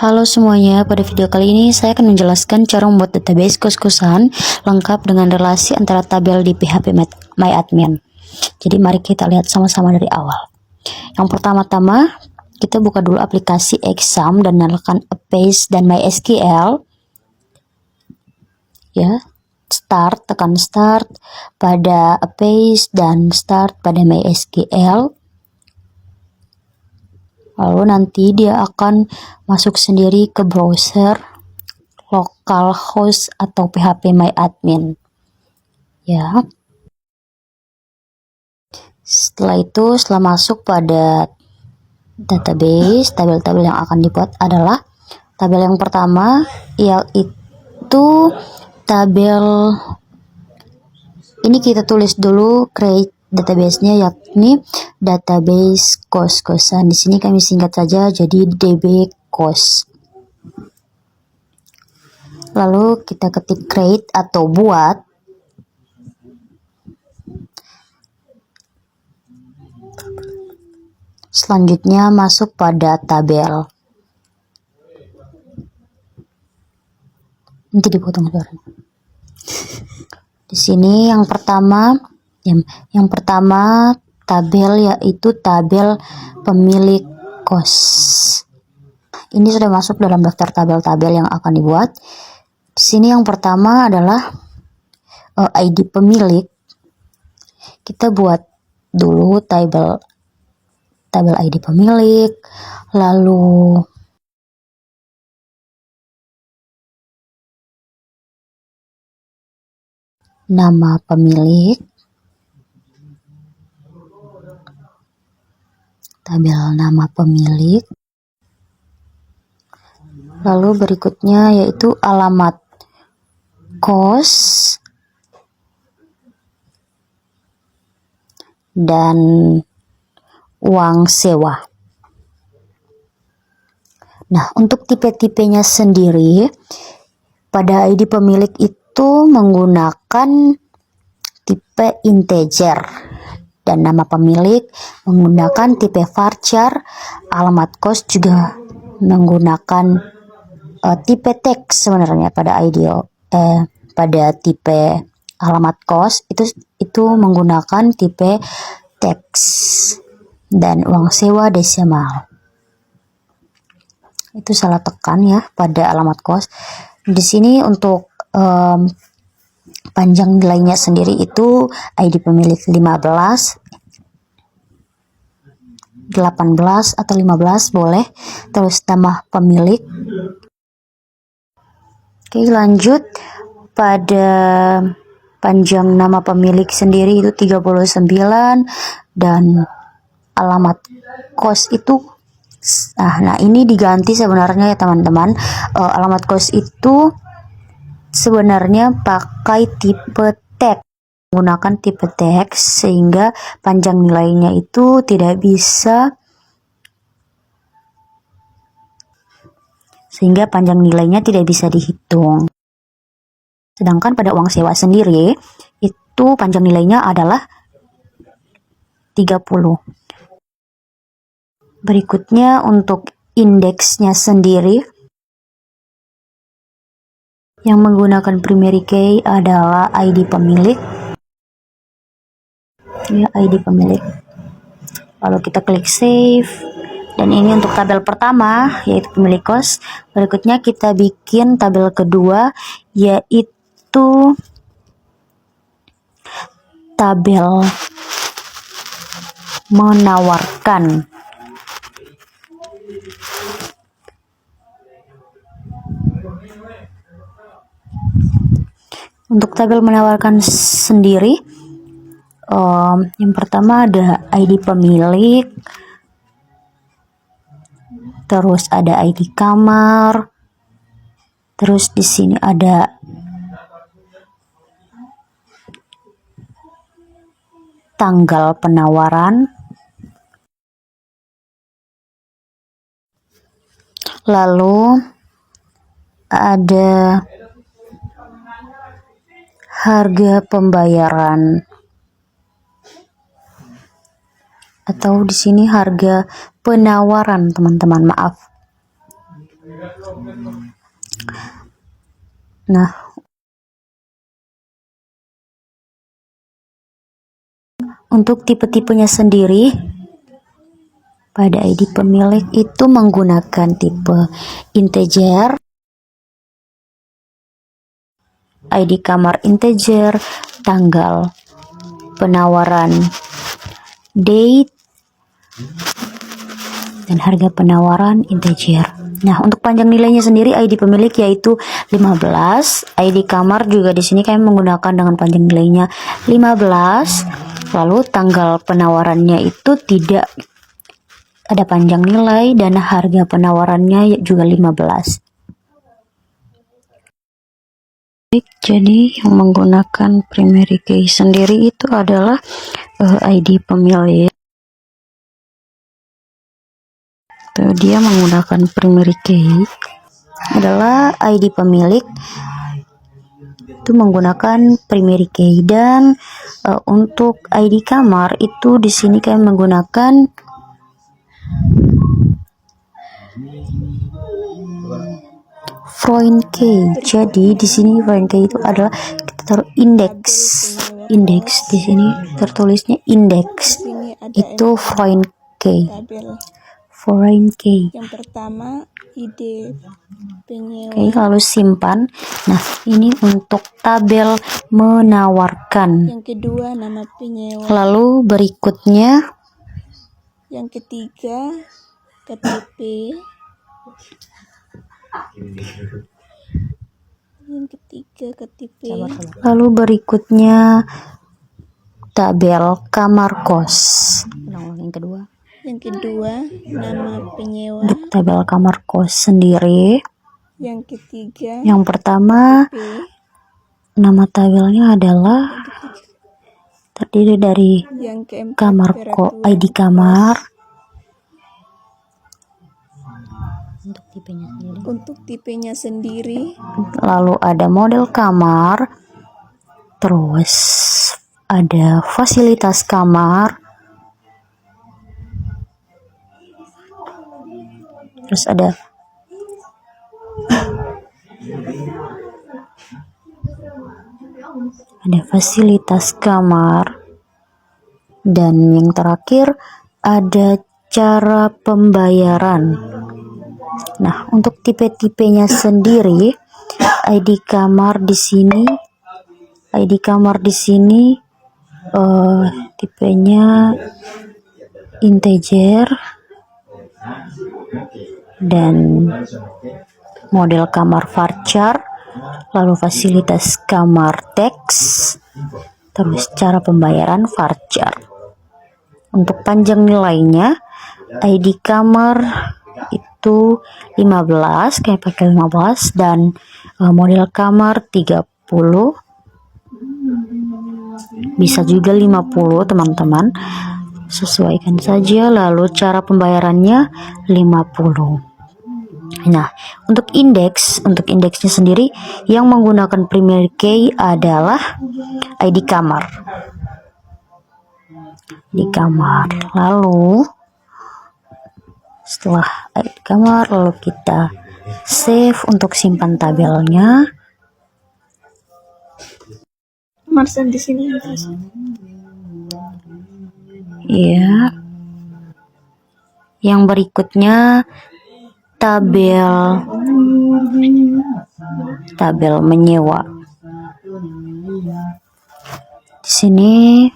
Halo semuanya, pada video kali ini saya akan menjelaskan cara membuat database kos-kosan lengkap dengan relasi antara tabel di PHP MyAdmin. Jadi mari kita lihat sama-sama dari awal. Yang pertama-tama, kita buka dulu aplikasi Exam dan nyalakan Apache dan MySQL. Ya, tekan start pada Apache dan start pada MySQL. Lalu nanti dia akan masuk sendiri ke browser localhost atau PHP MyAdmin. Ya. Setelah masuk pada database, tabel-tabel yang akan dibuat adalah tabel yang pertama, yaitu tabel ini kita tulis dulu create database-nya, yakni database kos-kosan. Di sini kami singkat saja jadi DB kos. Lalu kita ketik create atau buat. Selanjutnya masuk pada tabel. Nanti dipotong suaranya. Di sini yang pertama tabel yaitu tabel pemilik kos. Ini sudah masuk dalam daftar tabel-tabel yang akan dibuat. Di sini yang pertama adalah ID pemilik. Kita buat dulu tabel ID pemilik, lalu nama pemilik, tabel nama pemilik, lalu berikutnya yaitu alamat kos dan uang sewa. Nah, untuk tipe-tipenya sendiri, pada ID pemilik itu menggunakan tipe integer dan nama pemilik menggunakan tipe varchar. Alamat kos juga menggunakan tipe teks sebenarnya pada pada tipe alamat kos itu menggunakan tipe teks, dan uang sewa desimal. Itu salah tekan ya pada alamat kos. Di sini untuk panjang nilainya sendiri itu ID pemilik 15, 18 atau 15 boleh. Terus nama pemilik. Oke, lanjut pada panjang nama pemilik sendiri itu 39 dan alamat kos itu nah ini diganti sebenarnya ya teman-teman. Alamat kos itu sebenarnya pakai tipe teks, menggunakan tipe teks sehingga panjang nilainya itu tidak bisa dihitung. Sedangkan pada uang sewa sendiri itu panjang nilainya adalah 30. Berikutnya untuk indeksnya sendiri yang menggunakan primary key adalah ID pemilik. Ya, ID pemilik. Lalu kita klik save. Dan ini untuk tabel pertama yaitu pemilik kos. Berikutnya kita bikin tabel kedua yaitu tabel menawarkan. Untuk tabel menawarkan sendiri, yang pertama ada ID pemilik, terus ada ID kamar, terus di sini ada tanggal penawaran, lalu ada harga pembayaran, atau di sini harga penawaran teman-teman, maaf. Nah, untuk tipe-tipenya sendiri, pada ID pemilik itu menggunakan tipe integer, ID kamar integer, tanggal penawaran, date, dan harga penawaran integer. Nah, untuk panjang nilainya sendiri ID pemilik yaitu 15. ID kamar juga di sini kami menggunakan dengan panjang nilainya 15. Lalu tanggal penawarannya itu tidak ada panjang nilai dan harga penawarannya juga 15. Jadi yang menggunakan primary key sendiri itu adalah ID pemilik. Dia menggunakan primary key adalah ID pemilik itu menggunakan primary key, dan untuk ID kamar itu di sini kalian menggunakan foreign key. Jadi di sini foreign key itu adalah kita taruh indeks di sini tertulisnya indeks, itu foreign key. Foreign key. Yang pertama ide penyewa. Oke, lalu simpan. Nah, ini untuk tabel menawarkan. Yang kedua nama penyewa. Lalu berikutnya yang ketiga KTP. Yang ketiga KTP. Lalu berikutnya tabel kamar kos. Yang kedua. Yang kedua nama penyewa. Untuk tabel kamar kos sendiri. Yang ketiga. Yang pertama KTP. nama tabelnya adalah terdiri dari Yang keempat kamar kos, ID kamar. Untuk tipenya sendiri. Lalu ada model kamar. Terus ada fasilitas kamar. Terus ada fasilitas kamar, dan yang terakhir ada cara pembayaran. Nah, untuk tipe-tipenya sendiri, ID kamar di sini tipenya integer, dan model kamar varchar, lalu fasilitas kamar teks, terus cara pembayaran varchar. Untuk panjang nilainya ID kamar itu 15, kayak pakai 15, dan model kamar 30, bisa juga 50 teman-teman, sesuaikan saja. Lalu cara pembayarannya 50. Nah, untuk indeksnya sendiri yang menggunakan primary key adalah ID kamar. Lalu setelah ID kamar, lalu kita save untuk simpan tabelnya. Marsan di sini. Ya. Yang berikutnya tabel menyewa. Di sini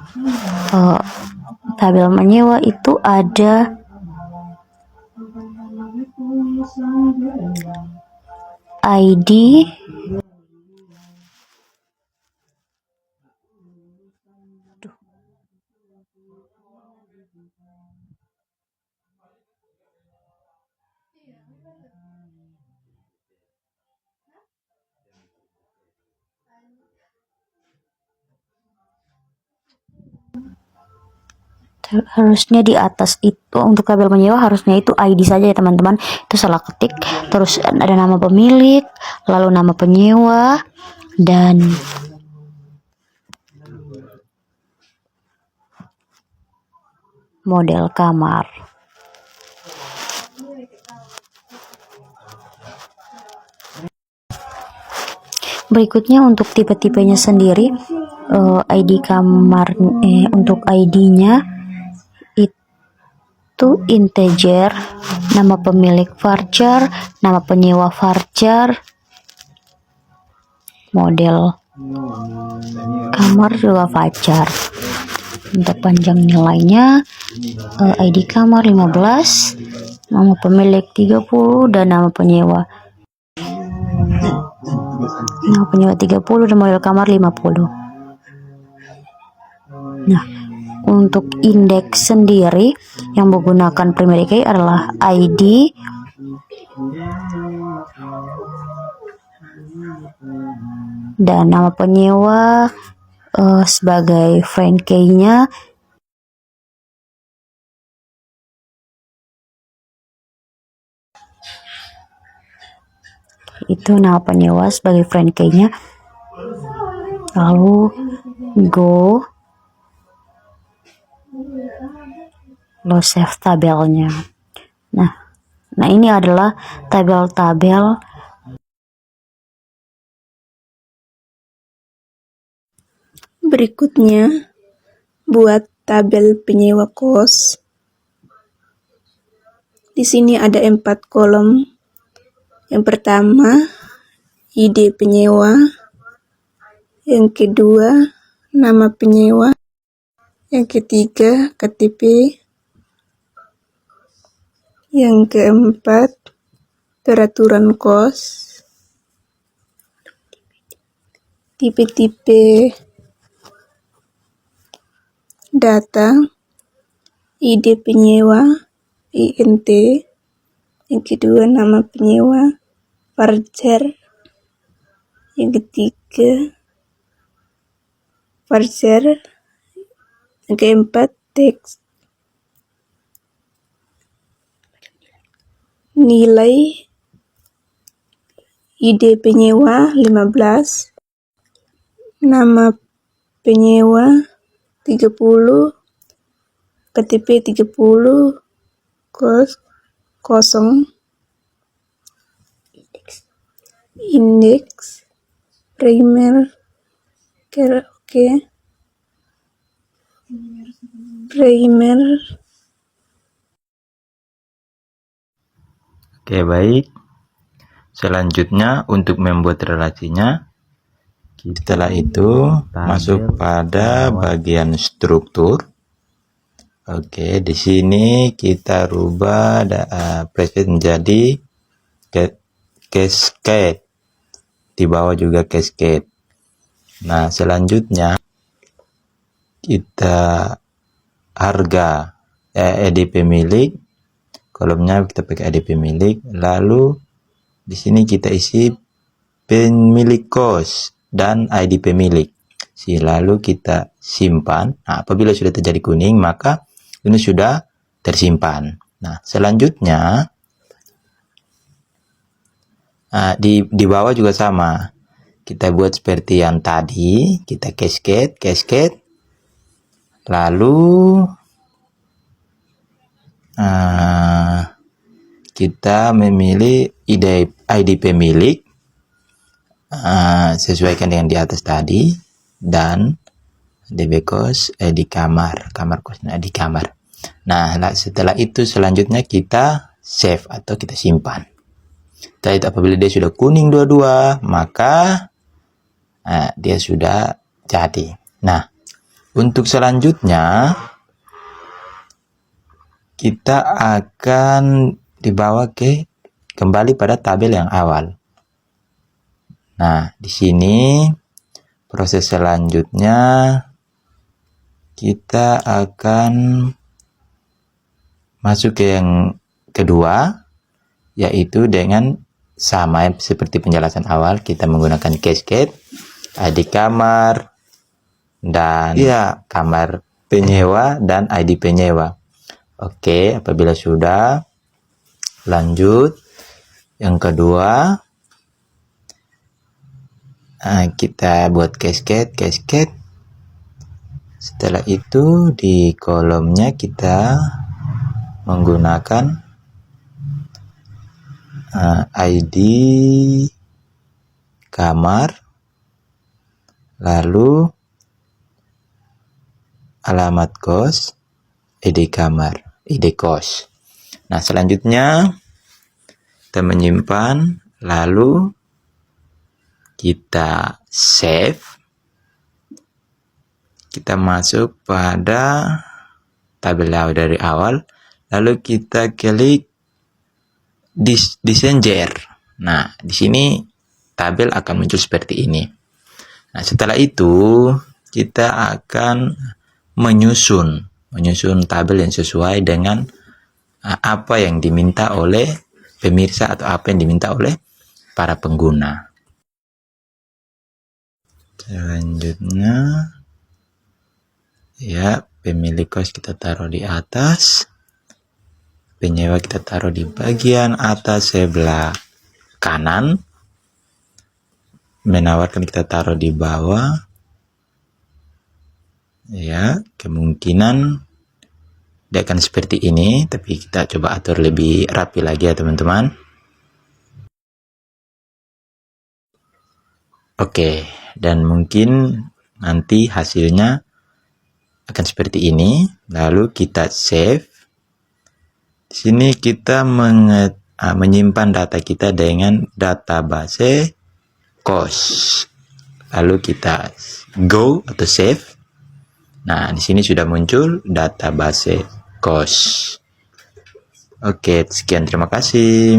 tabel menyewa itu ada ID, harusnya di atas itu untuk tabel menyewa harusnya itu ID saja ya teman-teman, itu salah ketik. Terus ada nama pemilik, lalu nama penyewa, dan model kamar. Berikutnya untuk tipe-tipenya sendiri, ID kamar, untuk ID-nya itu integer, nama pemilik varchar, nama penyewa varchar, model kamar juga varchar. Untuk panjang nilainya, ID kamar 15, nama pemilik 30, dan nama penyewa 30 dan model kamar 50. Nah, untuk indeks sendiri yang menggunakan primary key adalah ID, dan nama penyewa sebagai friend key-nya itu nama penyewa sebagai friend key-nya. Lalu go, lo save tabelnya. Nah ini adalah tabel-tabel Berikutnya, buat tabel penyewa kos. Di sini ada 4 kolom. Yang pertama, ID penyewa. Yang kedua, nama penyewa. Yang ketiga, KTP. Yang keempat, peraturan kos. Tipe-tipe data, ID penyewa, INT. Yang kedua, nama penyewa, varchar. Yang ketiga, varchar. Yang keempat, teks. Nilai ID penyewa 15, nama penyewa 30, KTP 30, kos kosong, indeks primer, primer. Oke, baik. Selanjutnya untuk membuat relasinya, setelah itu masuk pada bagian struktur. Oke, di sini kita rubah preset menjadi cascade. Di bawah juga cascade. Nah, selanjutnya kita harga EDP milik, kolomnya kita pakai EDP milik, lalu di sini kita isi pemilik kos dan ID pemilik. Lalu kita simpan. Nah, apabila sudah terjadi kuning, maka ini sudah tersimpan. Nah, selanjutnya di bawah juga sama. Kita buat seperti yang tadi, kita cascade. Lalu kita memilih ID pemilik, sesuaikan dengan di atas tadi, dan DB kos di kamar kosnya di kamar. Nah, setelah itu selanjutnya kita save atau kita simpan. Setelah itu apabila dia sudah kuning dua-dua, maka dia sudah jadi. Nah, untuk selanjutnya kita akan dibawa kembali pada tabel yang awal. Nah, di sini proses selanjutnya kita akan masuk ke yang kedua, yaitu dengan sama seperti penjelasan awal, kita menggunakan cascade, ID kamar, dan kamar penyewa dan ID penyewa. Oke, apabila sudah, lanjut yang kedua, kita buat cascade. Setelah itu di kolomnya kita menggunakan ID kamar lalu alamat kos, ID kamar, ID kos. Nah, selanjutnya kita menyimpan, lalu kita save. Kita masuk pada tabel dari awal, lalu kita klik Messenger. Nah, di sini tabel akan muncul seperti ini. Nah, setelah itu kita akan menyusun tabel yang sesuai dengan apa yang diminta oleh pemirsa atau apa yang diminta oleh para pengguna. Selanjutnya, ya, pemilik kos kita taruh di atas, penyewa kita taruh di bagian atas sebelah kanan, menawarkan kita taruh di bawah. Ya, kemungkinan dia akan seperti ini, tapi kita coba atur lebih rapi lagi ya teman-teman. Oke, dan mungkin nanti hasilnya akan seperti ini. Lalu kita save. Di sini kita menyimpan data kita dengan database kos. Lalu kita go atau save. Nah, di sini sudah muncul database kos. Oke, sekian, terima kasih.